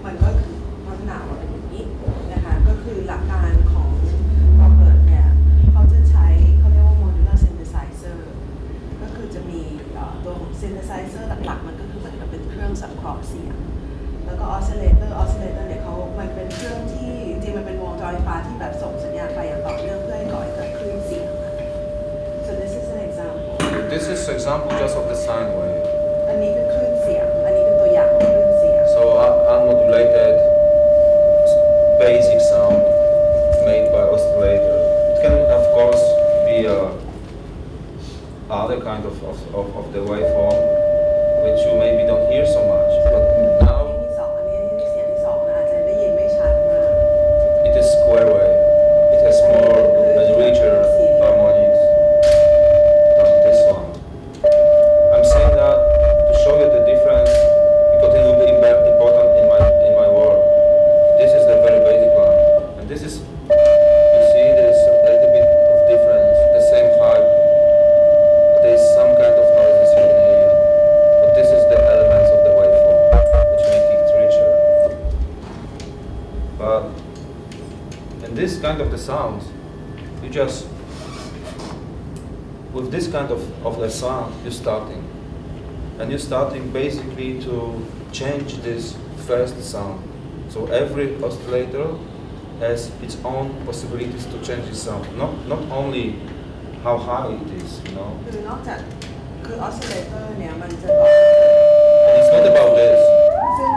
มันก็คือพัฒนาออกมาเป็นอย่างนี้นะคะก็คือหลักการของโรเบิร์ตเนี่ยเขาจะใช้เขาเรียกว่า modular synthesizer ก็คือจะมีตัวของ synthesizer หลักๆมันก็คือเหมือนกับเป็นเครื่องสังเคราะห์เสียงแล้วก็ oscillator เนี่ยมันเป็นเครื่องที่จริงมันเป็นวงจรไฟฟ้าที่แบบส่งสัญญาณไปอย่างต่อเนื่องเพื่อให้ก่อให้เกิดคลื่นเสียง so this is an example this is example just of the sine wave อันนี้คือคลื่นเสียงอันนี้เป็นตัวอย่างของคลื่นเสียง so unmodulated basic sound made by oscillator it can of course be other kind of the waveform which you maybe don't hear so much but now it is square wave it has more and richer harmonics than this one I'm saying that to show you the difference because it will be important in my work this is the very basic one and this is you see there's a little bit of difference the same height there's some kind of noises in here but this is the elements of the waveform which make it richer but and this kind of the sound you just with this kind of the sound you're starting and you're starting basically to change this first sound so every oscillator has its own possibilities to change its sound not only how high it is you know คือนอกจากคือ oscillator เนี่ยมันจะบอก it's not about this ซึ่ง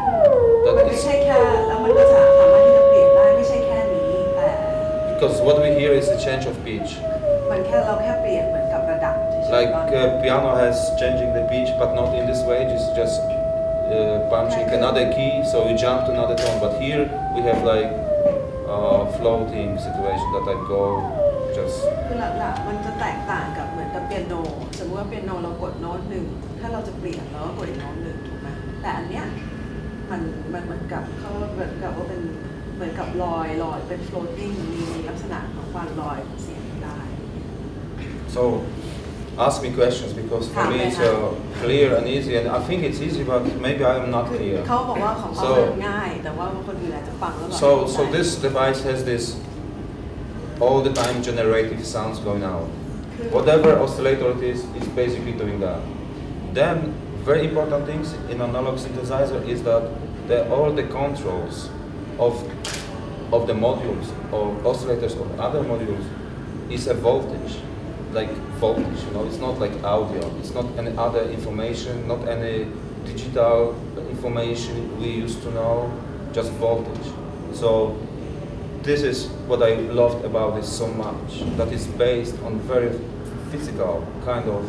มันไม่ใช่แค่แล้วมันก็สามารถที่จะเปลี่ยนได้ไม่ใช่แค่นี้แต่ because what we hear is a change of pitch มันแค่เราแค่เปลี่ยนเหมือนกับระดับ like piano has changing the pitch but not in this way it's just punching another key so you jump to another tone but here we have like floating situation that I go just คือหลักๆมันจะแตกต่างกับเหมือนกับเปียโนสมมติว่าเปียโนเรากดโน้ตหนึ่งถ้าเราจะเปลี่ยนเราก็กดอีกโน้ตหนึ่งถูกไหมแต่อันเนี้ยมันเหมือนกับเขาเหมือนกับว่าเป็นเหมือนกับลอยเป็น floating มีลักษณะของความลอยของเสียงได้ so ask me questions because for me it's clear and easy and I think it's easy but maybe I am not clear เขาบอกว่าของเขาง่ายแต่ว่าคนอื่นอาจจะฟังแล้วแบบ so this device has this all the time generative sounds going out whatever oscillator it is it's basically doing that then very important things in analog synthesizer is that all the controls of the modules or oscillators or other modules is a voltage like voltage you know it's not like audio it's not any other information not any digital information we used to know just voltage so this is what I loved about this so much that it's based on very physical kind of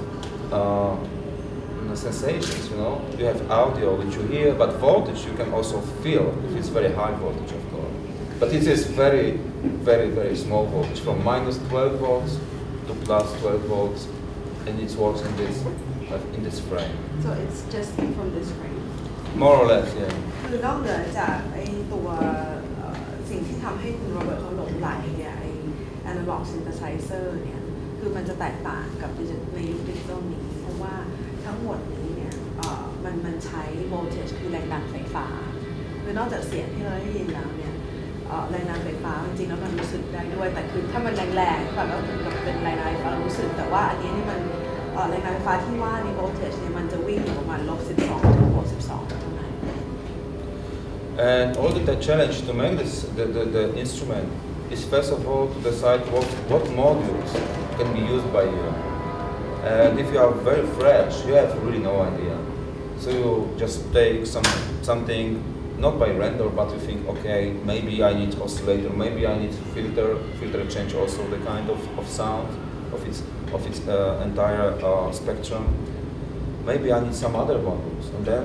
sensations you know you have audio which you hear but voltage you can also feel if it's very high voltage of course but it is very very small voltage from minus 12 volts to plus 12 volts and it works in this frame so it's just from this frame more or less yeah คือนอกเหนือจากไอ้ตัวสิ่งที่ทำให้คุณโรเบิร์ตเขาหลงไหลเนี่ยไอ้ analog synthesizer เนี่ยคือมันจะแตกต่างกับในยุคดิจิตอลนี้เพราะว่าทั้งหมดนี้เนี่ยมันใช้ voltage คือแรงดันไฟฟ้าคือนอกจากเสียงที่เราได้ยินแล้วเนี่ยแรงดันไฟฟ้าจริงๆแล้วมันรู้สึกได้ด้วยแต่คือถ้ามันแรงๆแบบว่าถึงกับเป็นแรงดันไฟฟ้ารู้สึกแต่ว่าอันนี้นี่มันแรงดันไฟฟ้าที่ว่าใน voltage เนี่ยมันจะวิ่งอยู่ประมาณ-12 ถึง-12เท่านั้น and all the challenge to make this the instrument is first of all to decide what modules can be used by you and if you are very fresh you have really no idea so you just take something not by render but you think okay maybe I need oscillator maybe I need filter change also the kind of sound of its entire spectrum maybe I need some other modules and then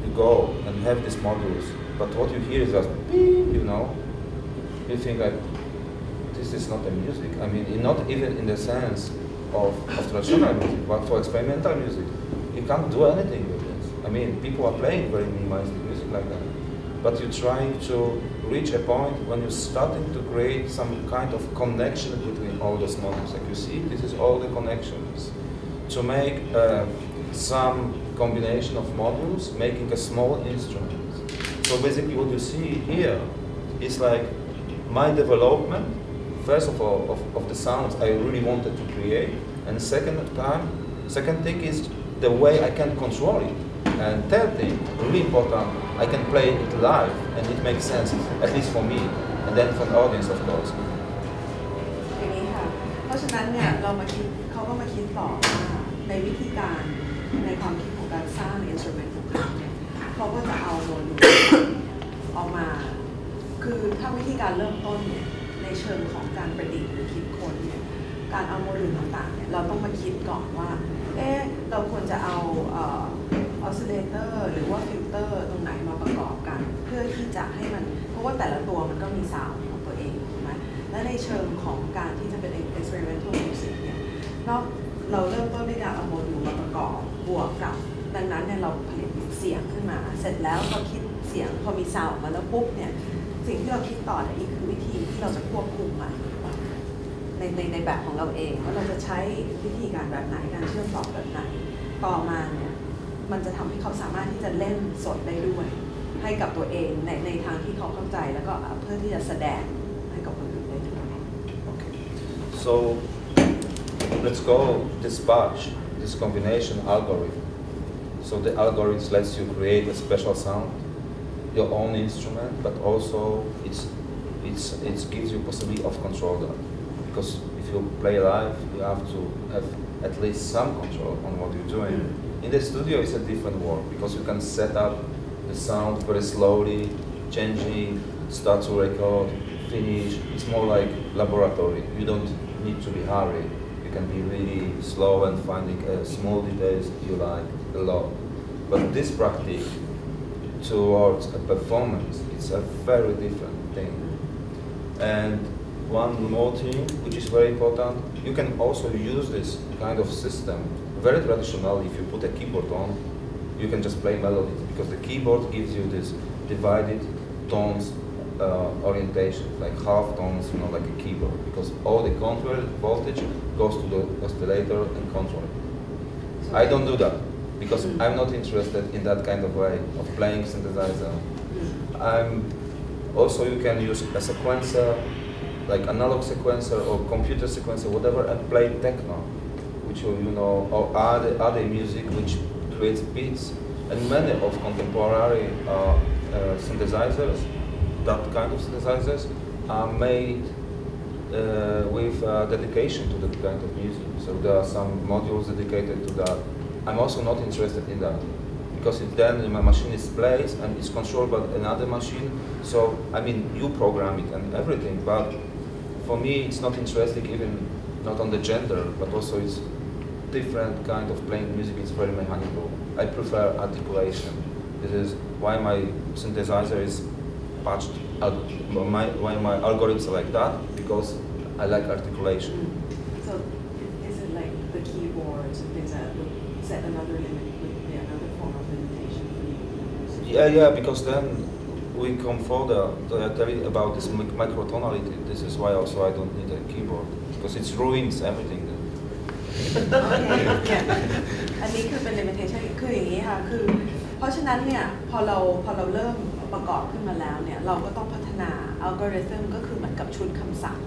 you go and have these modules but what you hear is just beep, you know you think like this is not the music I mean not even in the sense of traditional music but for experimental music you can't do anything with this I mean people are playing very minimalistic music like that but you're trying to reach a point when you're starting to create some kind of connection between all those modules like you see this is all the connections to make some combination of modules making a small instrument So basically what you see here is like my development, first of all, of the sounds I really wanted to create, and second thing is the way I can control it. And third thing, really important, I can play it live and it makes sense, at least for me, and then for the audience, of course. อย่างนี้ค่ะ เพราะฉะนั้นเนี่ยเขาก็มาคิดต่อว่าในวิธีการในความคิดของการสร้างอินสตรูเมนต์ของเขาเนี่ยเขาก็จะเอาโมดูลออกมา คือถ้าวิธีการเริ่มต้นเนี่ยในเชิงของการประดิษฐ์หรือคิดค้นเนี่ยการเอาโมดูลต่างๆเนี่ยเราต้องมาคิดก่อนว่าเราควรจะเอาออสซิเลเตอร์หรือว่าฟิลเตอร์ตรงไหนมาประกอบกันเพื่อที่จะให้มันเพราะว่าแต่ละตัวมันก็มีซาวด์ของตัวเองถูกไหมและในเชิงของการที่จะเป็น experimental music เนี่ยเราเริ่มต้นด้วยการเอาโมดูลมาประกอบบวกกับดังนั้นเนี่ยเราผลิตเสียงขึ้นมาเสร็จแล้วเราคิดเสียงพอมีซาวด์มาแล้วปุ๊บเนี่ยสิ่งที่เราคิดต่อเนี่ยอีกคือวิธีที่เราจะควบคุมมันในแบบของเราเองว่าเราจะใช้วิธีการแบบไหนการเชื่อมต่อแบบไหนต่อมาเนี่ยมันจะทำให้เขาสามารถที่จะเล่นสดได้ด้วยให้กับตัวเองในทางที่เขาเข้าใจแล้วก็เพื่อที่จะแสดงให้กับคนอื่นได้ด้วย Okay. So let's go dispatch this combination algorithm. So the algorithm lets you create a special sound, your own instrument, but also it gives you possibility of control that. Because if you play live, you have to have at least some control on what you're doing. In the studio, it's a different work because you can set up the sound very slowly, changing, start to record, finish. It's more like laboratory. You don't need to be hurried. You can be really slow and finding small details you like a lot. But this practice towards a performance, it's a very different thing. And one more thing, which is very important, you can also use this kind of system. Very traditional, if you put a keyboard on, you can just play melodies because the keyboard gives you this divided tones orientation, like half tones, like a keyboard, because all the control voltage goes to the oscillator and control. I don't do that because I'm not interested in that kind of way of playing synthesizer. Also, you can use a sequencer, like analog sequencer or computer sequencer, whatever, and play techno, which or other music which creates beats. And many of contemporary synthesizers, that kind of synthesizers, are made with dedication to that kind of music. So there are some modules dedicated to that. I'm also not interested in that because then my machine is placed and it's controlled by another machine. So I mean, you program it and everything, but for me, it's not interesting even not on the gender, but also it's different kind of playing music. It's very mechanical. I prefer articulation. This is why my synthesizer is patched. Why my algorithms are like that, because I like articulation. So is it like the keyboards and things that would set another limit, would be another form of limitation for you? Yeah, because then we come further to tell you about this microtonality. This is why also I don't need a keyboard, because it ruins everything then. อันนี้คือเป็น limitation คืออย่างนี้ค่ะคือเพราะฉะนั้นเนี่ยพอเราเริ่มประกอบขึ้นมาแล้วเนี่ยเราก็ต้องพัฒนา algorithm ก็คือเหมือนกับชุดคำสั่ง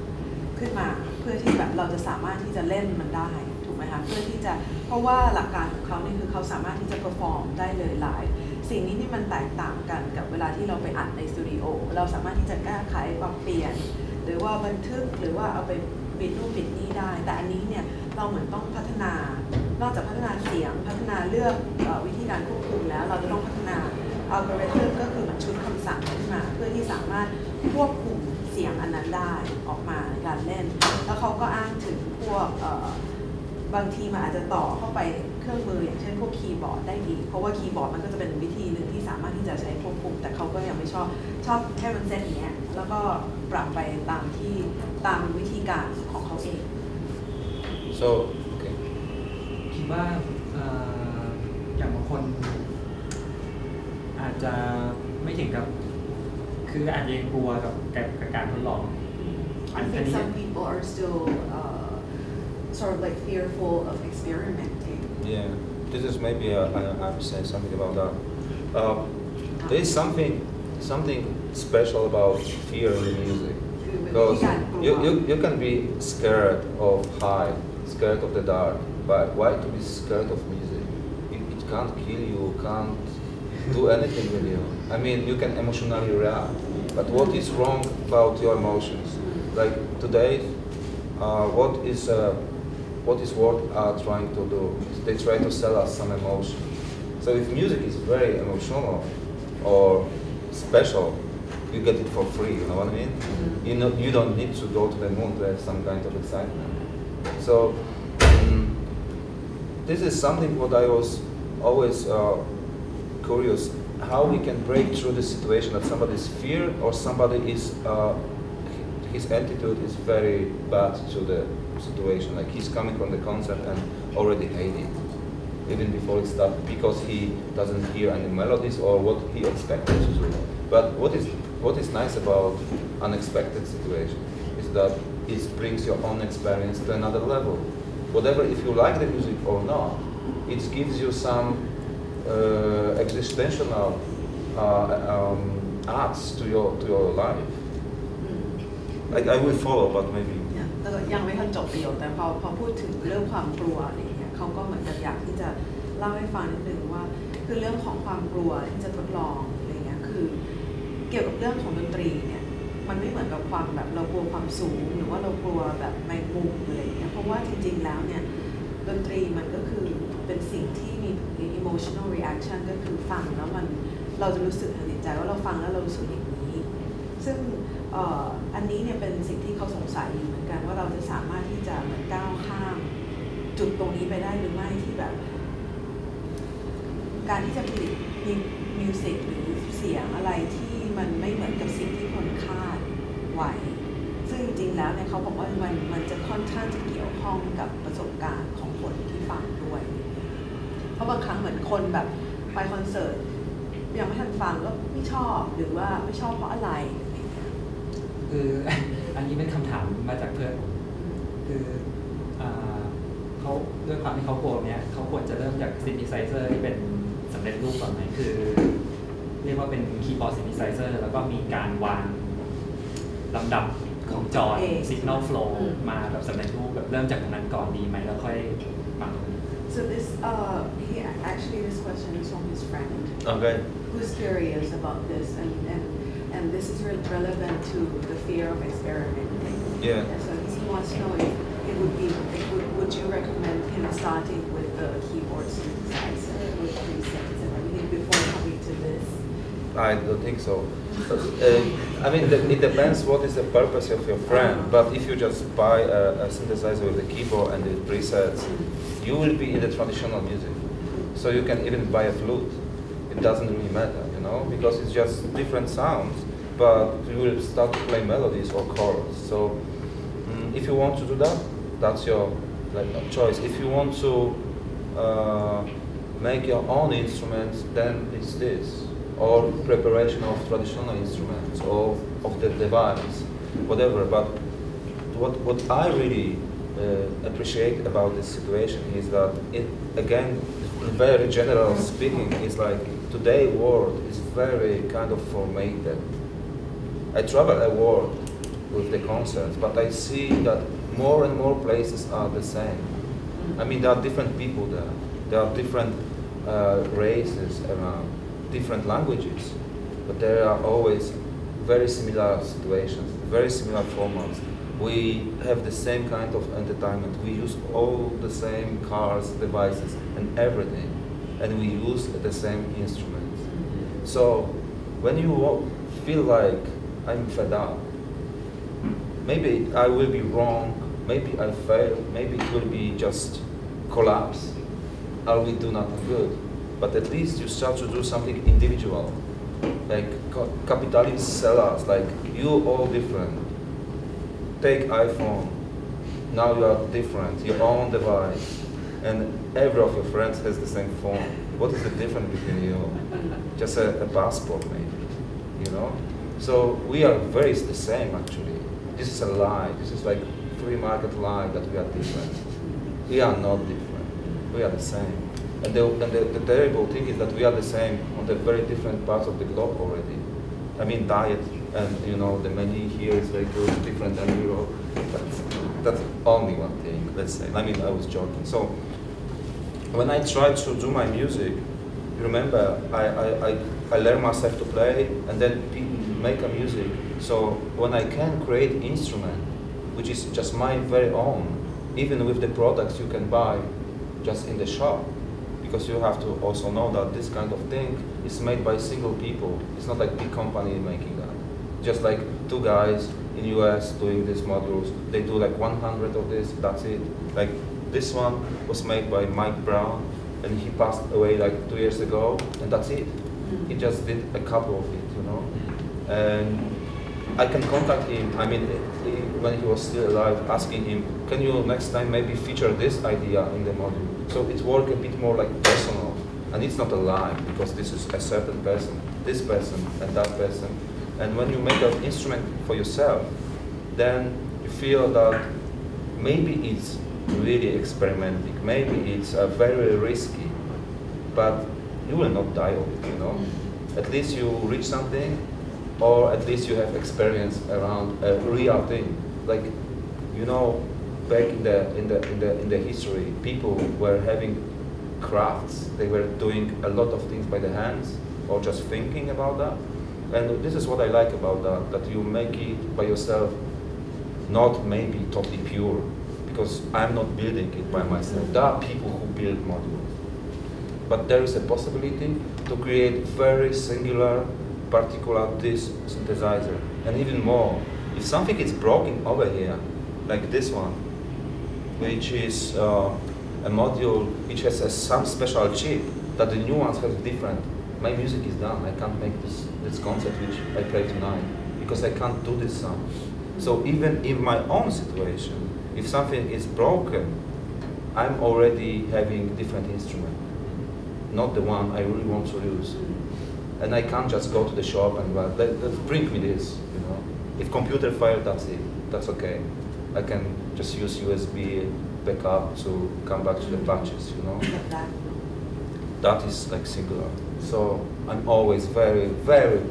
ขึ้นมาเพื่อที่แบบเราจะสามารถที่จะเล่นมันได้ถูกไหมคะเพื่อที่จะเพราะว่าหลักการของเขาเนี่ยคือเขาสามารถที่จะ perform ได้เลยไลฟ์สิ่งนี้นี่มันแตกต่างกันกับเวลาที่เราไปอัดในสตูดิโอเราสามารถที่จะแก้ไขปรับเปลี่ยนหรือว่าบันทึกหรือว่าเอาไปบิดนู่นบิดนี่ได้แต่อันนี้เนี่ยเราเหมือนต้องพัฒนานอกจากพัฒนาเสียงพัฒนาเลือกวิธีการควบคุมแล้วเราจะต้องพัฒนาอัลกอริทึมก็คือมันชุดคำสั่งขึ้นมาเพื่อที่สามารถควบคุมเสียงอันนั้นได้ออกมาในการเล่นแล้วเขาก็อ้างถึงพวกบางทีมันอาจจะต่อเข้าไปเครื่องมืออย่างเช่นพวกคีย์บอร์ดได้ดีเพราะว่าคีย์บอร์ดมันก็จะเป็นวิธีหนึ่งที่สามารถที่จะใช้ควบคุมแต่เขาก็ยังไม่ชอบแค่มันเซตอย่างเงี้ยแล้วก็ปรับไปตามวิธีการของเขาเอง So okay. คิดว่าอย่างบางคนอาจจะไม่ถึงกับคืออาจจะกลัวกับการทดลอง I think some people are still sort of like fearful of experimenting. Yeah, this is maybe I'm saying something about that. There is something something special about fear in the music. Because you can be scared of height, scared of the dark, but why to be scared of music? It can't kill you, can't do anything with you. I mean, you can emotionally react, but what is wrong about your emotions? Like today, what is what are trying to do? They try to sell us some emotion. So if music is very emotional or special, you get it for free, you know what I mean? You don't need to go to the moon to have some kind of excitement. So this is something what I was always curious, how we can break through the situation that somebody is fear or somebody is, his attitude is very bad to the situation, like he's coming from the concert and already hating, even before it starts, because he doesn't hear any melodies or what he expected to do. But what is nice about unexpected situation is that it brings your own experience to another level. Whatever, if you like the music or not, it gives you some existential arts to your life. I will follow, but maybe. ยังไม่ทันจบประโยคแต่พอพูดถึงเรื่องความกลัวอะไรเงี้ยเขาก็เหมือนกับอยากที่จะเล่าให้ฟังนิดนึงว่าคือเรื่องของความกลัวที่จะทดลองอะไรเงี้ยคือเกี่ยวกับเรื่องของดนตรีเนี่ยมันไม่เหมือนกับความแบบเรากลัวความสูงหรือว่าเรากลัวแบบแมงมุมอะไรเงี้ยเพราะว่าจริงๆแล้วเนี่ยดนตรีมันก็คือเป็นสิ่งที่มี emotional reaction ก็คือฟังแล้วมันเราจะรู้สึกทางจิตใจว่าเราฟังแล้วเรารู้สึกอย่างนี้ซึ่งอันนี้เนี่ยเป็นสิ่งที่เขาสงสัยอยู่เหมือนกันว่าเราจะสามารถที่จะเหมือนก้าวข้ามจุดตรงนี้ไปได้หรือไม่ที่แบบการที่จะผลิตมิวสิกหรือเสียงอะไรที่มันไม่เหมือนกับสิ่งที่คนคาดไว้ซึ่งจริงๆแล้วเนี่ยเขาบอกว่ามันจะค่อนข้างจะเกี่ยวข้องกับประสบการณ์ของคนที่ฟังด้วยเพราะบางครั้งเหมือนคนแบบไปคอนเสิร์ตยังไม่ทันฟังก็ไม่ชอบหรือว่าไม่ชอบเพราะอะไรคืออันนี้เป็นคำถามมาจากเพื่อนคือเขาด้วยความที่เขากลัวเนี้ยเขาควรจะเริ่มจากซินธิไซเซอร์ที่เป็นสำเร็จรูปก่อนไหมคือเรียกว่าเป็นคีย์บอร์ดซินธิไซเซอร์แล้วก็มีการวางลำดับของจอ Signal Flow มาแบบสำเร็จรูปแบบเริ่มจากตรงนั้นก่อนดีไหมแล้วค่อยฟัง So this this question is from his friend. Okay. Who's curious about this and this is relevant to the fear of experimenting. Yeah. So he wants to know if would you recommend him starting with the keyboard synthesizer with presets and everything before coming to this? I don't think so. I mean, it depends what is the purpose of your friend. But if you just buy a synthesizer with a keyboard and the presets, you will be in the traditional music. So you can even buy a flute. It doesn't really matter, you know, because it's just different sounds. But you will start to play melodies or chords. So if you want to do that, that's your choice. If you want to make your own instruments, then it's this. Or preparation of traditional instruments or of the device, whatever. But what I really appreciate about this situation is that it, again, very general speaking, is like today world is very kind of formatted. I travel a world with the concerts, but I see that more and more places are the same. I mean, there are different people there. There are different races around. Different languages, but there are always very similar situations, very similar formats. We have the same kind of entertainment. We use all the same cars, devices, and everything, and we use the same instruments. So when you feel like I'm fed up, maybe I will be wrong, maybe I fail, maybe it will be just collapse, I will do nothing good. But at least you start to do something individual, like capitalists sell us, like you all different. Take iPhone, now you are different, your own device, and every of your friends has the same phone. What is the difference between you? Just a passport maybe, you know? So we are very the same actually. This is a lie, this is like free market lie that we are different. We are not different, we are the same. And the terrible thing is that we are the same on the very different parts of the globe already. I mean diet, and you know the menu here is very good, different than Europe. But that's only one thing. Let's say. I mean, I was joking. So when I tried to do my music, remember I learned myself to play and then make a music. So when I can create instrument, which is just my very own, even with the products you can buy just in the shop, because you have to also know that this kind of thing is made by single people. It's not like big company making that. Just like two guys in US doing these modules, they do like 100 of this, that's it. Like this one was made by Mike Brown, and he passed away like 2 years ago, and that's it. He just did a couple of it, you know. And I can contact him, I mean, when he was still alive, asking him, can you next time maybe feature this idea in the module? So it worked a bit more like personal, and it's not a lie, because this is a certain person, this person, and that person. And when you make an instrument for yourself, then you feel that maybe it's really experimenting, maybe it's very risky, but you will not die of it, you know. At least you reach something, or at least you have experience around a real thing. Like, you know, back in the history, people were having crafts. They were doing a lot of things by the hands, or just thinking about that. And this is what I like about that you make it by yourself, not maybe totally pure, because I'm not building it by myself. There are people who build modules. But there is a possibility to create very singular, particular this synthesizer. And even more, if something is broken over here, like this one, which is a module which has some special chip that the new ones have different, my music is done. I can't make this concert which I play tonight, because I can't do this sound. So even in my own situation, if something is broken, I'm already having different instrument, not the one I really want to use. And I can't just go to the shop and let's bring me this, you know. If computer failed, that's it, that's okay. I can just use USB backup to come back to the patches, you know. That is like singular. So I'm always very, very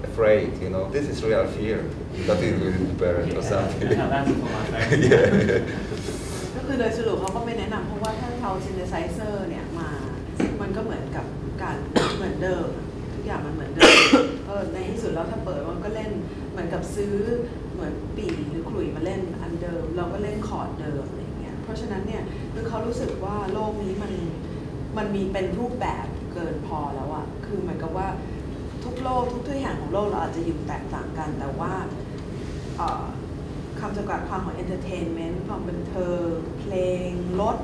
afraid, you know. This is real fear. That is really prepared or something. Yeah. ก็คือโดยสรุปเขาก็ไม่แนะนำเพราะว่าถ้าเอาซินเทไซเซอร์เนี่ยมามันก็เหมือนกับการเหมือนเดิมทุกอย่างมันเหมือนเดิมในที่สุดแล้วถ้าเปิดมันก็เล่นเหมือนกับซื้อเหมือนปีหรือขลุ่ยมาเล่นอันเดิมเราก็เล่นคอร์ดเดิมอะไรเงี้ยเพราะฉะนั้นเนี่ยคือเขารู้สึกว่าโลกนี้มันมีเป็นรูปแบบเกินพอแล้วอะคือเหมือนกับว่าทุกโลกทุกอย่างของโลกเราอาจจะอยู่แตกต่างกันแต่ว่าคำจำกัดความของ entertainment ความบันเทิงเพลงรถ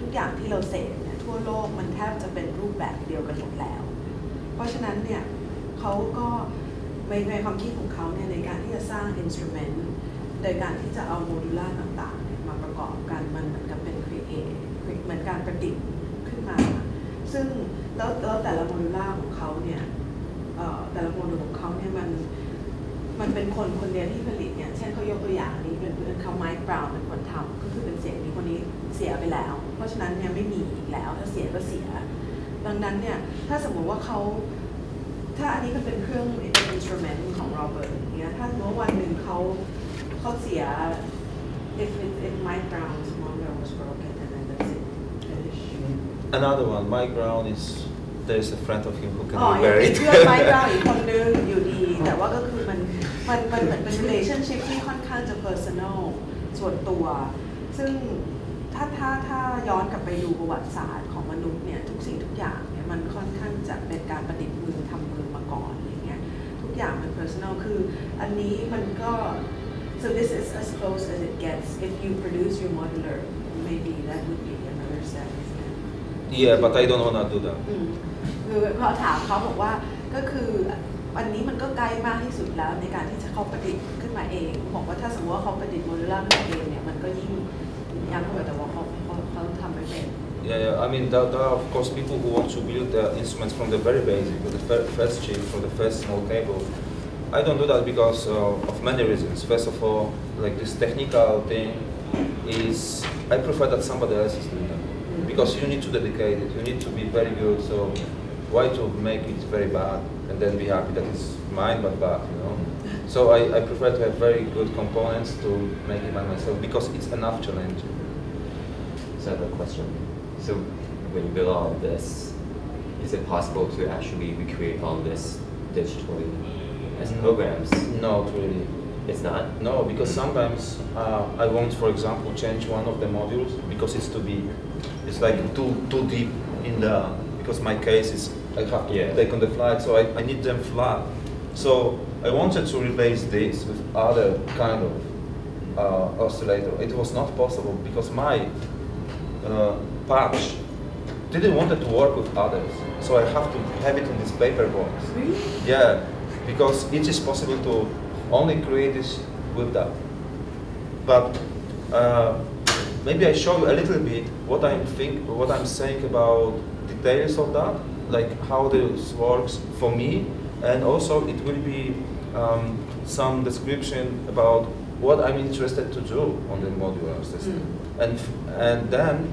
ทุกอย่างที่เราเสพเนี่ยทั่วโลกมันแทบจะเป็นรูปแบบเดียวกันหมดแล้วเพราะฉะนั้นเนี่ยเขาก็ในความคิดของเขาเนี่ยในการที่จะสร้าง instrument โดยการที่จะเอาโมดูล่าต่างๆมาประกอบกันมันเหมือนกับเป็น create เหมือนการประดิษฐ์ขึ้นมาซึ่งแล้วแต่ละโมดูล่าของเขาเนี่ยแต่ละโมดูลของเขาเนี่ยมันเป็นคนเดียวที่ผลิตเนี่ยเช่นเขายกตัวอย่างนี้เป็นเพื่อนเขาไมค์บราวน์เป็นคนทำก็คือเป็นเสียงนี้คนนี้เสียไปแล้วเพราะฉะนั้นเนี่ยไม่มีอีกแล้วถ้าเสียก็เสียดังนั้นเนี่ยถ้าสมมติว่าถ้าอันนี้เป็นเครื่องเป็น instrument ของโรเบิร์ตอย่างเงี้ยถ้าสมมติว่าวันหนึ่งเขาเสีย if Mike Brown's model was broken and then that's it finish. Another one, Mike Brown is there's a friend of him who can be เป็น buried. เพื่อนไมค์บราวน์อีกคนนึงอยู่ดีแต่ว่าก็คือมันเหมือนเป็น relationship ที่ค่อนข้างจะ personal ส่วนตัวซึ่งถ้าย้อนกลับไปดูประวัติศาสตร์ของมนุษย์เนี่ยทุกสิ่งทุกอย่างเนี่ยมันค่อนข้างจะเป็นการประดิษฐ์มือทำมือมาก่อนอย่างเงี้ยทุกอย่างมัน personal คืออันนี้มันก็ so this is as close as it gets if you produce your modular maybe that would be another step. Yeah, but I don't wanna do that. คือพอถามเขาบอกว่าก็คืออันนี้มันก็ใกล้มากที่สุดแล้วในการที่จะเขาประดิษฐ์ขึ้นมาเองบอกว่าถ้าสมมติว่าเขาประดิษฐ์โมดูล่าขึ้นมาเองเนี่ยมันก็ยิ่งยังเข้าไปแต่ว่าเขาทำไม่เป็น Yeah, I mean there are of course people who want to build their instruments from the very basic, with the first chip, from the first small cable. I don't do that because of many reasons. First of all, like this technical thing is, I prefer that somebody else is doing that. Because you need to dedicate it, you need to be very good, so why to make it very bad? and then be happy that it's mine but bad, you know. So I prefer to have very good components to make it by myself because it's enough challenge. So I have a question. So when you build all of this, is it possible to actually recreate all this digitally as programs? Not really. It's not? No, because sometimes I want, for example, change one of the modules because it's too big. It's like too deep in the, because my case is I have to take on the flight, so I need them flat. So I wanted to replace this with other kind of oscillator. It was not possible because my patch didn't want it to work with others. So I have to have it in this paper box. Really? Yeah, because it is possible to only create this with that. But maybe I show you a little bit what I'm saying about details of that, like how this works for me, and also it will be some description about what I'm interested to do on the modular system, and then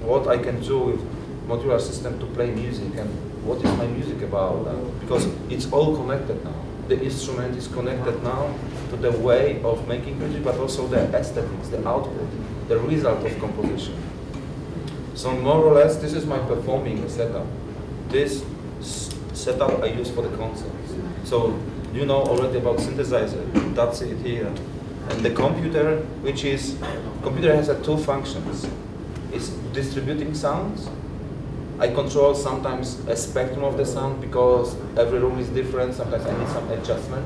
what I can do with modular system to play music and what is my music about, because it's all connected now. The instrument is connected now to the way of making music, but also the aesthetics, the output, the result of composition. So more or less, this is my performing setup. This setup I use for the concerts. So you know already about synthesizer, that's it here. And the computer, computer has two functions. It's distributing sounds. I control sometimes a spectrum of the sound because every room is different, sometimes I need some adjustment.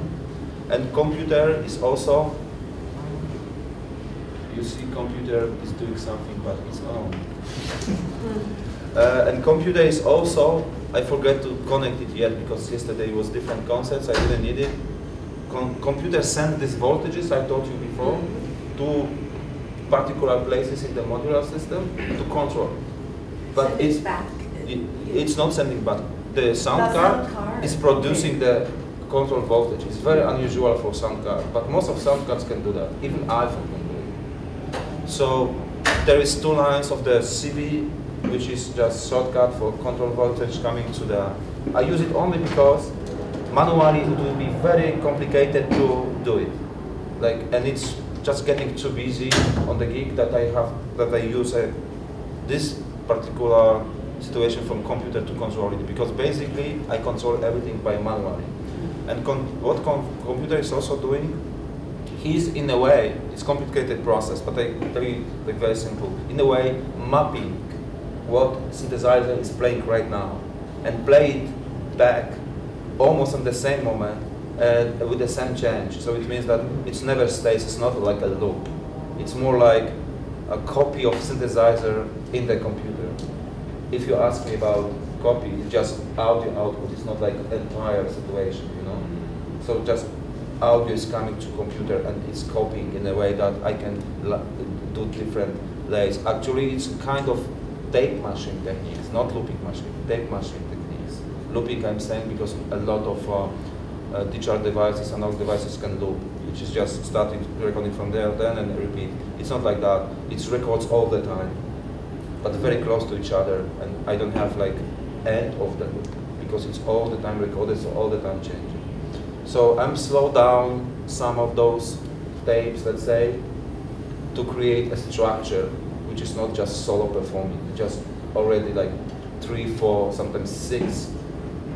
And computer is also, you see computer is doing something but its own. And computer is also, I forgot to connect it yet because yesterday was different concepts, I didn't need it. Computer sends these voltages I told you before to particular places in the modular system to control. But it's not sending back. The sound card is producing the control voltage. It's very unusual for sound card, but most of sound cards can do that. Even iPhone can do it. So there is two lines of the CV, which is just shortcut for control voltage coming to the. I use it only because manually it will be very complicated to do it. And it's just getting too busy on the gig that I use this particular situation from computer to control it, because basically I control everything by manually. And what computer is also doing, he's in a way, it's a complicated process, but I tell you like very simple, in a way mapping what synthesizer is playing right now and play it back almost in the same moment with the same change. So it means that it never stays, it's not like a loop. It's more like a copy of synthesizer in the computer. If you ask me about copy, it's just audio output, it's not like entire situation, you know? So just audio is coming to computer and it's copying in a way that I can do different layers. Actually, it's kind of tape machine techniques, not looping machine, tape machine techniques. Looping, I'm saying, because a lot of digital devices, analog devices can loop, which is just starting recording from there, then and repeat. It's not like that. It's records all the time, but very close to each other, and I don't have like end of the loop because it's all the time recorded, so all the time changing. So I'm slow down some of those tapes, let's say, to create a structure which is not just solo performing, just already like 3, 4, sometimes 6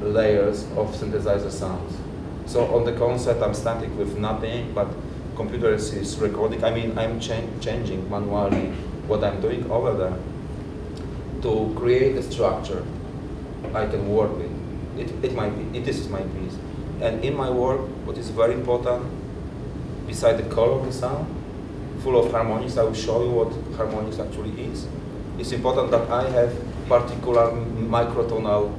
layers of synthesizer sounds. So on the concert, I'm starting with nothing, but computer is recording. I mean, I'm changing manually what I'm doing over there to create a structure I can work with. This is my piece. And in my work, what is very important, beside the color of the sound, full of harmonics, I will show you what harmonics actually is. It's important that I have particular microtonal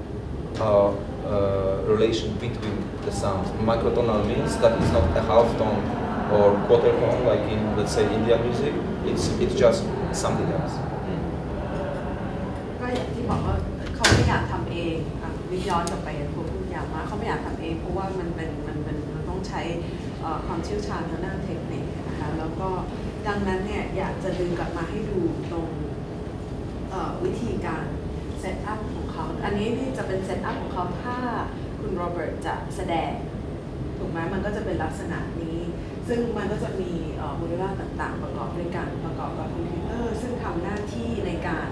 relation between the sounds. Microtonal means that it's not a half tone or quarter tone like in, let's say, Indian music. It's just something else. ก็อย่างที่บอกว่าเขาไม่อยากทำเองวิย้อนกลับไปพูดอย่างว่าเขาไม่อยากทำเองเพราะว่ามันต้องใช้ความเชี่ยวชาญทางด้านเทคนิคนะคะแล้วก็ดังนั้นเนี่ยอยากจะดึงกลับมาให้ดูตรงวิธีการเซตอัพของเขาอันนี้นี่จะเป็นเซตอัพของเขาถ้าคุณ คุณโรเบิร์ตจะแสดงถูกไหมมันก็จะเป็นลักษณะนี้ซึ่งมันก็จะมีโมดูล่าต่างๆประกอบด้วยกันประกอบกับคอมพิวเตอร์ซึ่งทำหน้าที่ในการ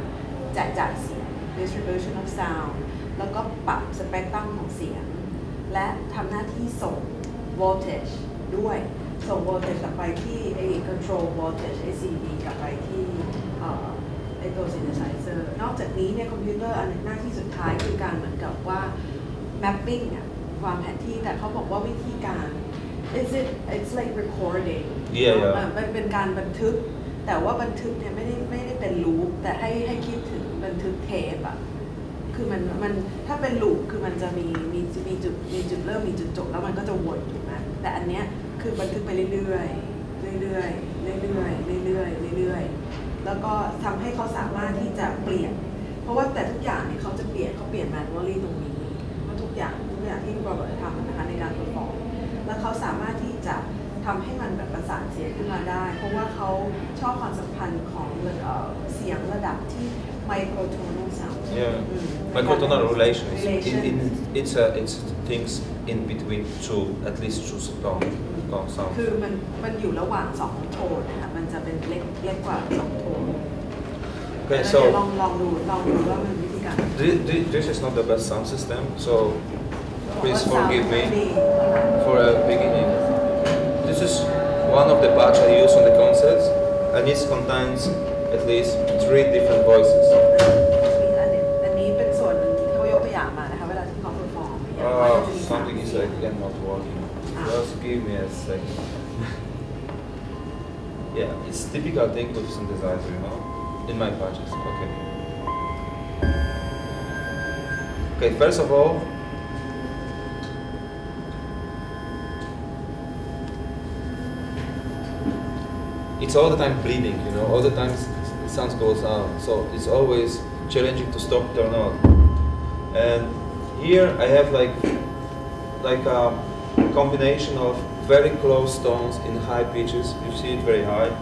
แจกจ่ายเสียง distribution of sound แล้วก็ปรับสเปกตรัมของเสียงและทำหน้าที่ส่ง voltage ด้วยส่ง voltage กลับไปที่ไอ้ control voltage ACD กลับไปที่ไอ้ตัว synthesizer นอกจากนี้เนี่ยคอมพิวเตอร์อันหน้าที่สุดท้ายคือการเหมือนกับว่า mapping เนี่ยวางแผนที่แต่เขาบอกว่าวิธีการ it's like recording มันเป็นการบันทึกแต่ว่าบันทึกเนี่ยไม่ได้เป็นลูปแต่ให้คิดถึงบันทึกเทปอะคือมันถ้าเป็นลูปคือมันจะมีจุดเริ่มมีจุดจบแล้วมันก็จะวนถูกไหมแต่อันเนี้ยคือบันทึกไปเรื่อยๆแล้วก็ทำให้เขาสามารถที่จะเปลี่ยนเพราะว่าแต่ทุกอย่างเนี่ยเขาเปลี่ยนแมนนวลลี่ตรงนี้ว่าทุกอย่างที่โรเบิร์ตทำนะคะในการทดลองแล้วเขาสามารถที่จะทำให้มันแบบประสานเสียงขึ้นมาได้เพราะว่าเขาชอบความสัมพันธ์ของเสียงระดับที่ microtonal sound microtonal relation it's things in between at least two sounds คือมันอยู่ระหว่าง2โทนนะคะมันจะเป็นเล็กกว่า2โทน Okay, so ลองดูว่ามันวิธีการ this is not the best sound system, so please forgive me for a beginning. This is one of the bacc I use on the concerts, and it contains at least 3 different voices. อันนี้เป็นส่วนหนึ่งที่เขายกตัวอย่างมานะคะเวลาที่เขาเพอร์ฟอร์ม Something is again not working. Just give me a second. Yeah, it's typical thing with synthesizer, you know, in my patches. Okay, first of all, it's all the time bleeding, you know, all the time sound goes out, so it's always challenging to stop it or not. And here I have like a combination of very close tones in high pitches. You see it very high.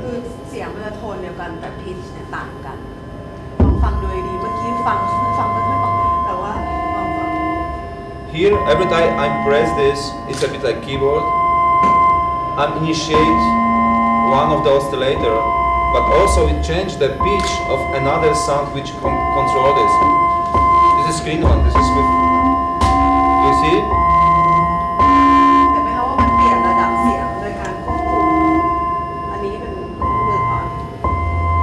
คือเสียงมันจะโทนเดียวกันแต่พิชเนี่ยต่างกันลองฟังดูดีเมื่อกี้ฟังไม่ค่อยออกแต่ว่าลองฟัง Here, every time I press this, it's a bit like keyboard. I'm initiate one of the oscillator, but also it changed the pitch of another sound which control this. This is screen one. This is with. You see? เห็นไหมคะว่ามันเปลี่ยนระดับเสียงโดยการควบคุมอันนี้เป็นมือก่อน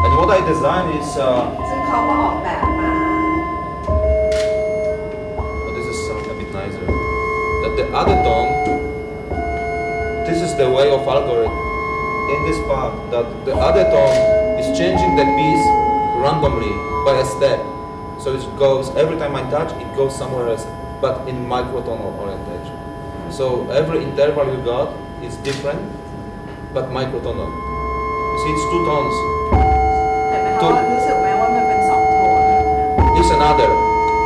And what I designed is. ซึ่งเขาก็ออกแบบมา This is a bit nicer. That the other tone. This is the way of algorithm. In this part, that the other tone is changing the piece randomly by a step. So it goes, every time I touch, it goes somewhere else, but in microtonal orientation. So every interval you got is different, but microtonal. You see, it's 2 tones. เห็นไหมคะว่ารู้สึกไหมว่ามันเป็น2โทน It's another,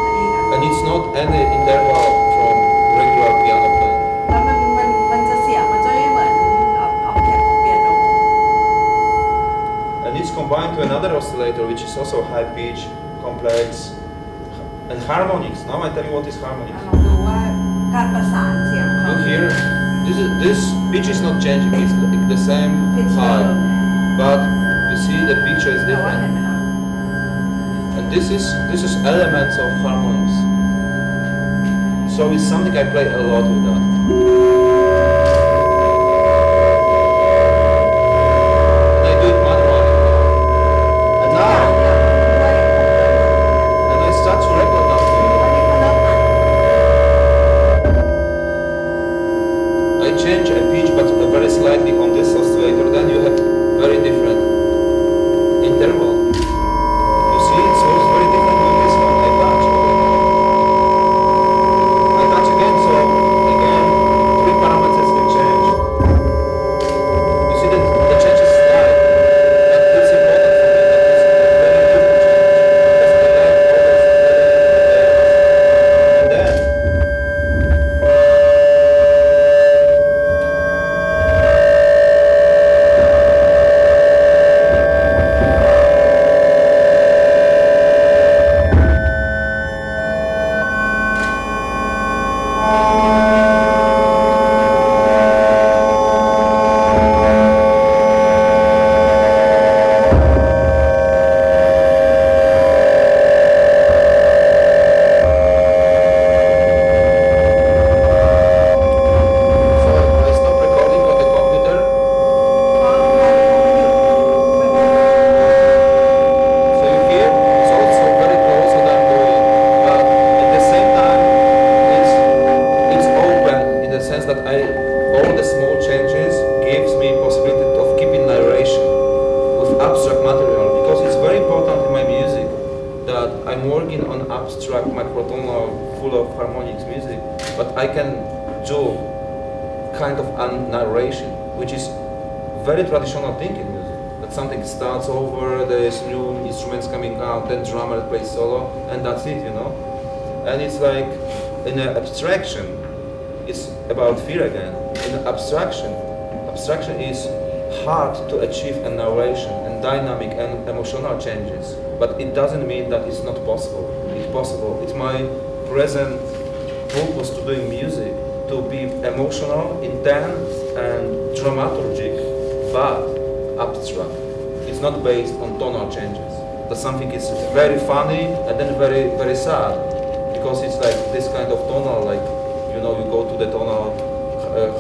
อันนี้ค่ะ and it's not any interval from regular piano playing. แล้วมันจะเสียงมันจะไม่เหมือนออกแท็กของเปียโน And it's combined to another oscillator, which is also high pitch, complex, and harmonics. Now I tell you what is harmonics. ลองดูว่าการประสานเสียงของเขา Look here, this pitch is not changing, it's like the same Pitch high, level. but you see the picture is แต่ว่าเห็น different. ไหมคะ And this is elements of harmonics. So it's something I play a lot with that. And I do it manually. And now, and I start to record now. I change a pitch, but very slightly on this oscillator. Then you have very different interval. You see, it sounds very different with this one. I touch. I touch again, so again, 3 parameters will change. You see that the change is slight, but it's important for me that it's very huge. That's the left, always there. And then. all the small changes gives me possibility of keeping narration with abstract material, because it's very important in my music that I'm working on abstract microtonal full of harmonics music, but I can do kind of a narration, which is very traditional thing in music. That something starts over, there's new instruments coming out, then drummer plays solo, and that's it, you know. And it's like in an abstraction, it's about fear again. In abstraction is hard to achieve a narration and dynamic and emotional changes, but it doesn't mean that it's not possible. It's possible. It's my present purpose to doing music, to be emotional, intense, and dramaturgic, but abstract. It's not based on tonal changes. That something is very funny and then very, very sad, because it's like this kind of tonal, like, you know, you go to the tonal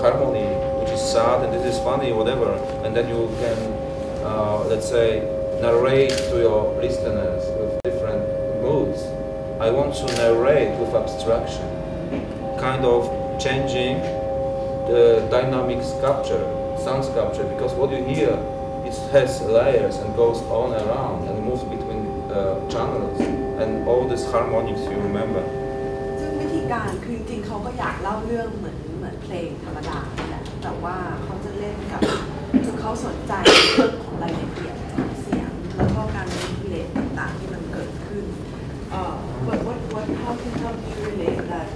harmony, which is sad, and this is funny, whatever, and then you can, let's say, narrate to your listeners with different moods. I want to narrate with abstraction, kind of changing the dynamic sculpture, sound sculpture, because what you hear, it has layers and goes on around and moves between channels, and all these harmonics you remember. ซึ่งวิธีการคือจริงๆเขาก็อยากเล่าเรื่องเหมือนเพลงธรรมดาแหละแต่ว่าเขาจะเล่นกับคือเขาสนใจเรื่องของรายละเอียดของเสียงแล้วก็การเล่นเพลงต่างๆที่มันเกิดขึ้น what how you relate that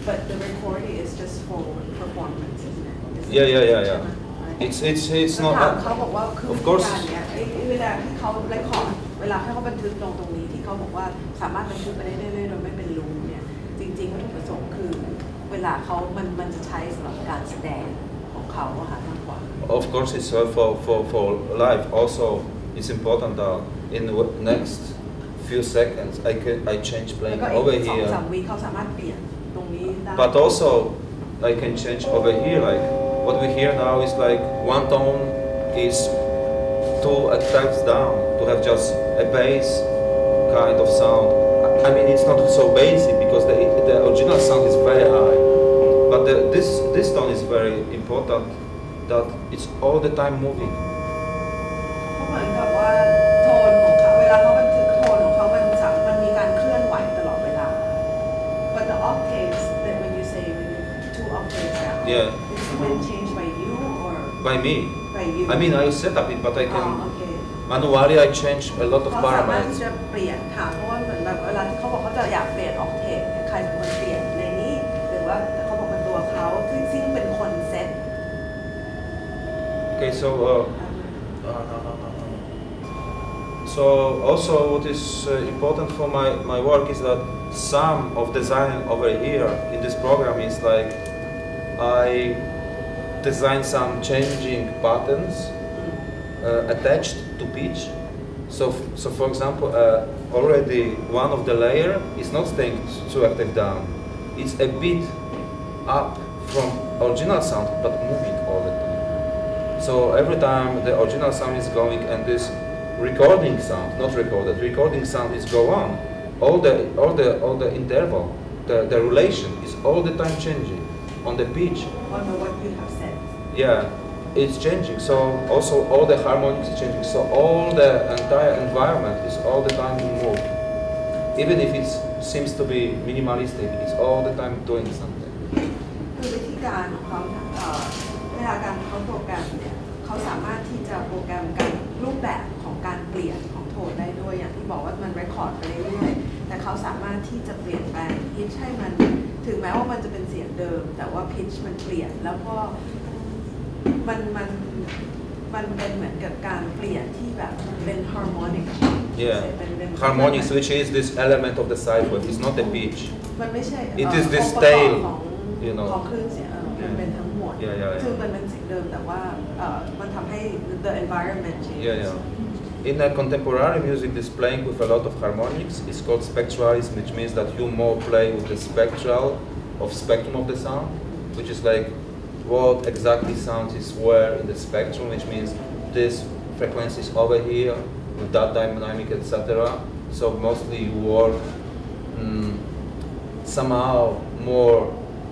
but the recording is just for performance isn't it? Yeah. It's not. เขาบอกว่าคือการเนี้ยเวลาที่เขาเรคคอร์ดเวลาให้เขาบันทึกลงตรงนี้ที่เขาบอกว่าสามารถบันทึกไปได้เรื่อยๆโดยไม่เป็นลูปเนี่ยจริงๆวัตถุประสงค์คือเวลาเขามันจะใช้สำหรับการแสดงของเขาค่ะมากกว่า Of course, it's for live. Also, it's important that in the next few seconds I change playing over here. 2-3 วิเขาสามารถเปลี่ยนตรงนี้ได้ But also, I can change over here. Like what we hear now is like one tone is 2 octaves down to have just a bass kind of sound. I mean, it's not so basic because the original sound is very high. But this tone is very important. That it's all the time moving. เหมือนกับว่าโทนของเขาเวลาเขาบันทึกโทนของเขามันมีการเคลื่อนไหวตลอดเวลา But the octaves that when you say 2 octaves down, it's been changed by you or by me. By you. I mean, I set up it, but I can okay. manually I change a lot of เขาสามารถ parameters. จะเปลี่ยนค่ะเพราะว่าเหมือนแบบเวลาที่เขาบอกเขาจะอยากเปลี่ยน octave เนี่ยใครเป็นคนเปลี่ยนในนี้หรือว่าเขาบอกเป็นตัวเขาซึ่งเป็นคนเซต Okay, so so also what is important for my work is that some of design over here in this program is like I design some changing patterns attached to pitch. So for example, already one of the layer is not staying 2 octaves down. It's a bit up from original sound, but moving all the time. So every time the original sound is going and this recording sound, not recorded, recording sound is go on. All the interval, the relation is all the time changing on the pitch. On what you have said. Yeah, it's changing. So also all the harmonics is changing. So all the entire environment is all the time moved. Even if it seems to be minimalistic, it's all the time doing something. คือวิธีการของเขาเวลาการเขาโปรแกรมเนี่ยเขาสามารถที่จะโปรแกรมการรูปแบบของการเปลี่ยนของโทนได้ด้วยอย่างที่บอกว่ามันเรคคอร์ดไปเรื่อยๆแต่เขาสามารถที่จะเปลี่ยนแปลงพิชให้มันถึงแม้ว่ามันจะเป็นเสียงเดิมแต่ว่าพิชมันเปลี่ยนแล้วก็มันเป็นเหมือนกับการเปลี่ยนที่แบบเป็น harmonic harmonics, which is this element of the side wave. It's not the pitch. มันไม่ใช่ It is this tail, you know. ของคลื่นเสียงมันเป็นทั้งหมดคือมันเป็นเสียงเดิมแต่ว่ามันทำให้ the environment changes. In a contemporary music, this playing with a lot of harmonics is called spectralism, which means that you more play with the spectrum of the sound, which is like what exactly sound is where in the spectrum, which means this frequency is over here with that dynamic, etc. So mostly you work somehow more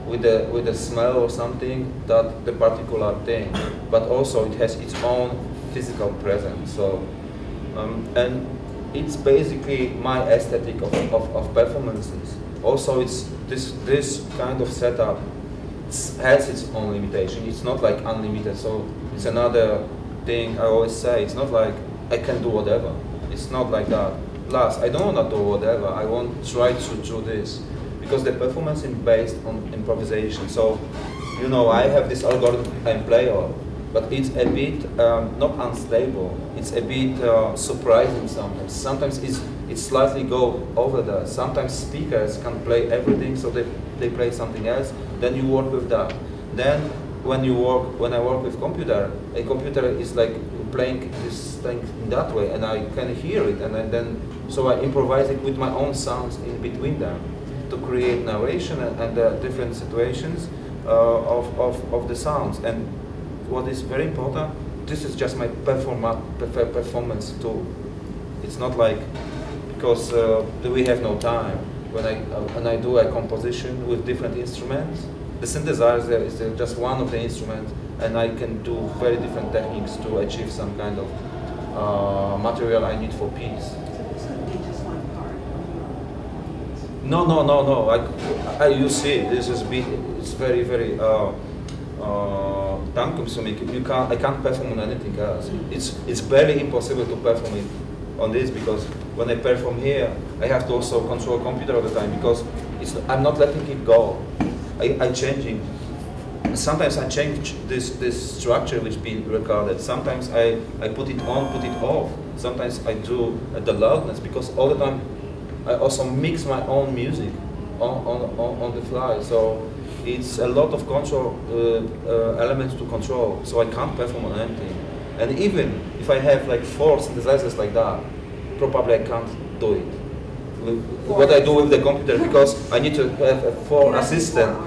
with the smell or something, that the particular thing, but also it has its own physical presence. So and it's basically my aesthetic of performances. Also, it's this kind of setup has its own limitation. It's not like unlimited. So it's another thing I always say. It's not like I can do whatever. It's not like that. Plus, I don't want to do whatever. I want to try to do this because the performance is based on improvisation. So, you know, I have this algorithm I play on, but it's a bit not unstable. It's a bit surprising sometimes. Sometimes it slightly go over there. Sometimes speakers can play everything, so they play something else. Then you work with that. Then when I work with computer, a computer is like playing this thing in that way, and I can hear it, and then so I improvise it with my own sounds in between them to create narration and different situations of the sounds. And what is very important, this is just my performance tool. It's not like because we have no time. When I do a composition with different instruments, the synthesizer is just one of the instruments, and I can do very different techniques to achieve some kind of material I need for piece. So this would be just one part of your No. You see, this is it's very time consuming. I can't perform on anything else. It's barely impossible to perform it on this because when I perform here, I have to also control computer all the time because I'm not letting it go. I changing. Sometimes I change this structure which been recorded. Sometimes I put it on, put it off. Sometimes I do the loudness because all the time I also mix my own music on the fly. So it's a lot of control elements to control. So I can't perform on anything. And even if I have like 4 synthesizers like that, probably I can't do it. What I do with the computer because I need to have a 4 assistant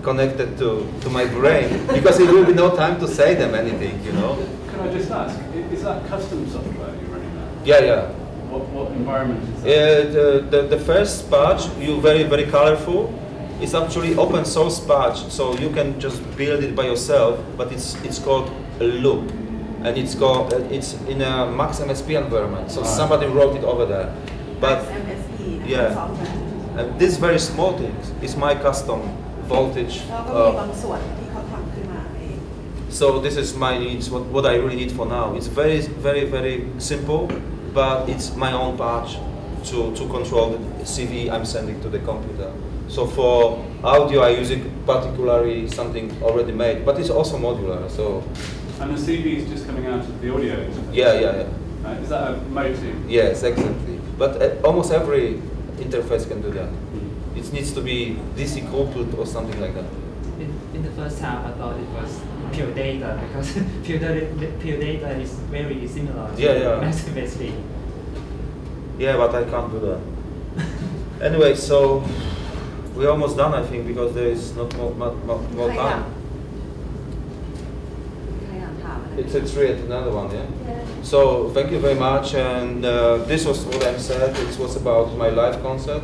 connected to my brain because it will be no time to say them anything, you know. Can I just ask, is that custom software you're running now? Yeah. What environment is that? The first patch, very colorful. It's actually open source patch, so you can just build it by yourself. But it's called a loop, and it's in a Max MSP environment. So somebody wrote it over there. But MSP, yeah, and this very small thing is my custom voltage. So this is my needs. What I really need for now. It's very simple, but it's my own patch to control the CV I'm sending to the computer. So for audio, I use it particularly something already made, but it's also modular. So. And the CV is just coming out of the audio. Yeah. Is that a motive? Yes, exactly. But almost every interface can do that. It needs to be DC coupled or something like that. In the first time, I thought it was pure data because pure data is very similar to massive MSP. Yeah, but I can't do that. Anyway, so we're almost done, I think, because there is not more time. It's a treat, another one, yeah? So thank you very much, and this was what I said. It was about my live concert,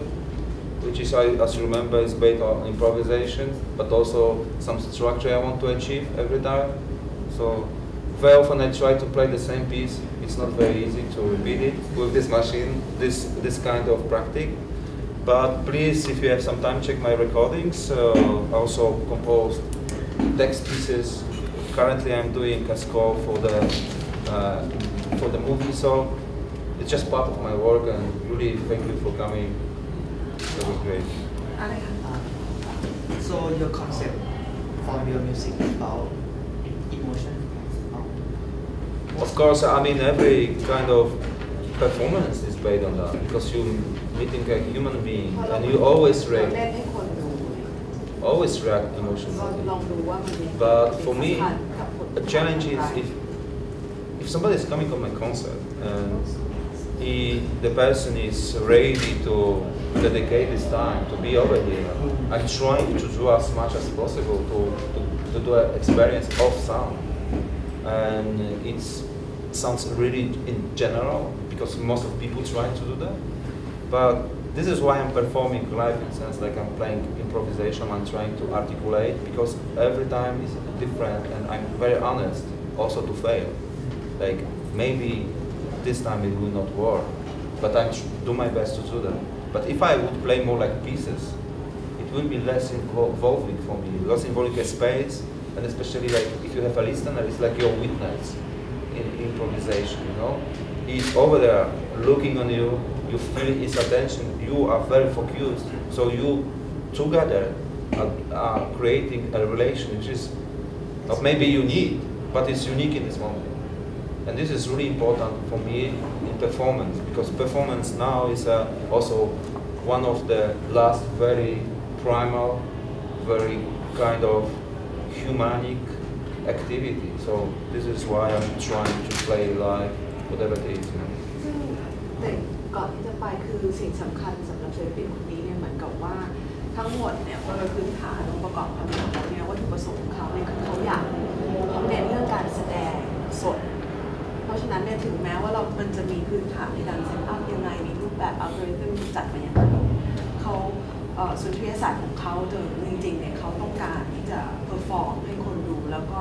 which is, as you remember, is based on improvisation, but also some structure I want to achieve every time. So very often I try to play the same piece. It's not very easy to repeat it with this machine, this kind of practice. But please, if you have some time, check my recordings. I also composed text pieces. Currently, I'm doing a score for the movie, so it's just part of my work. And really, thank you for coming. That was great. So your concept for your music about emotion? Of course, I mean every kind of performance is based on that because you're meeting a human being and you always react emotionally. But for me, the challenge is if somebody is coming on my concert and the person is ready to dedicate his time to be over here, I'm trying to do as much as possible to do an experience of sound. And it sounds really in general because most of people try to do that. But this is why I'm performing live in a sense like I'm playing improvisation, I'm trying to articulate because every time is different and I'm very honest also to fail. Like maybe this time it will not work, but I do my best to do that. But if I would play more like pieces, it will be less involving for me, less involving a space, and especially like if you have a listener, it's like your witness in improvisation, you know? He's over there looking on you, you feel his attention, you are very focused, so you together are creating a relation which is not maybe unique, but it's unique in this moment. And this is really important for me in performance, because performance now is also one of the last very primal, very kind of humanic activity. So this is why I'm trying to play live, whatever it is. You know. ซึ่งแต่ก่อนที่จะไปคือสิ่งสำคัญสำหรับศิลปินคนนี้เนี่ยเหมือนกับว่าทั้งหมดเนี่ยโดยพื้นฐานองค์ประกอบความเป็นของเขาเนี่ยวัตถุประสงค์ของเขาเนี่ยคือเขาอยากเขาเน้นเรื่องการแสดงสดเพราะฉะนั้นเนี่ยถึงแม้ว่ามันจะมีพื้นฐานในการเซตอัพยังไงมีรูปแบบอัลกอริทึมจัดมาอย่างไรเขาสุนทรียศาสตร์ของเขาจริงๆเนี่ยเขาต้องการที่จะเพอร์ฟอร์มให้คนดูแล้วก็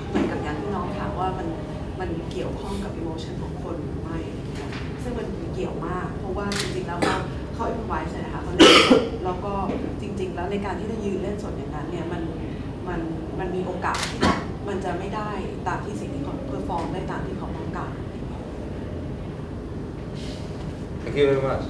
เหมือนกับอย่างที่น้องถามว่ามันเกี่ยวข้องกับอิโมชันของคนหรือไม่ซึ่งมันเกี่ยวมากเพราะว่าจริงๆแล้วเขาอินไวส์นะคะเขาเล่นสดแล้วก็จริงๆแล้วในการที่จะยืนเล่นสดอย่างนั้นเนี่ยมันมีโอกาสที่มันจะไม่ได้ตามที่สิ่งที่เขาเพอร์ฟอร์มได้ตามที่เขาต้องการ Thank you very much.